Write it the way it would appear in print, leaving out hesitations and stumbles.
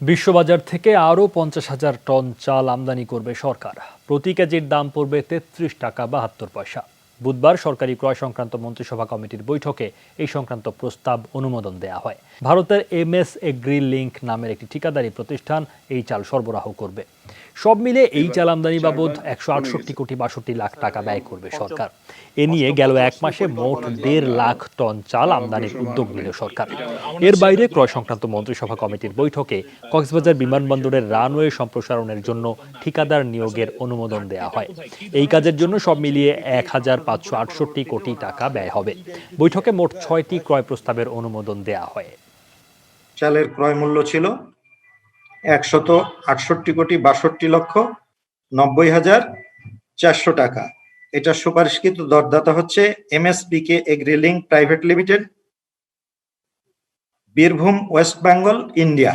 বিশ্ববাজার থেকে আরও 50,000 টন চাল আমদানি করবে সরকার। প্রতি কেজির দাম পড়বে 33 টাকা 72 পয়সা। বুধবার সরকারি ক্রয় সংক্রান্ত মন্ত্রিসভা কমিটির বৈঠকে এই সংক্রান্ত প্রস্তাব অনুমোদন দেয়া হয়। ভারতের MS এগ্রি লিঙ্ক নামের একটি ঠিকাদারি প্রতিষ্ঠান এই চাল সরবরাহ করবে। সব মিলে এই চাল আমদানি বাবদ 168 কোটি 62 লাখ টাকা ব্যয় করবে সরকার। এ নিয়ে গেল এক মাসে মোট 1.5 লাখ টন চাল আমদানির উদ্যোগ নিল সরকার। এর বাইরে ক্রয় সংক্রান্ত মন্ত্রিসভা কমিটির বৈঠকে কক্সবাজার বিমানবন্দরের রানওয়ে সম্প্রসারণের জন্য ঠিকাদার নিয়োগের অনুমোদন দেয়া হয়। এই কাজের জন্য সব মিলিয়ে 1,568 কোটি টাকা ব্যয় হবে। বৈঠকে মোট 6টি ক্রয় প্রস্তাবের অনুমোদন দেয়া হয়। চালের ক্রয় মূল্য ছিল 168,62,90,400 টাকা। এটা সুপারিশকৃত দরদাতা হচ্ছে MSPK Agri Link Private Limited, Birbhum, West Bengal, India.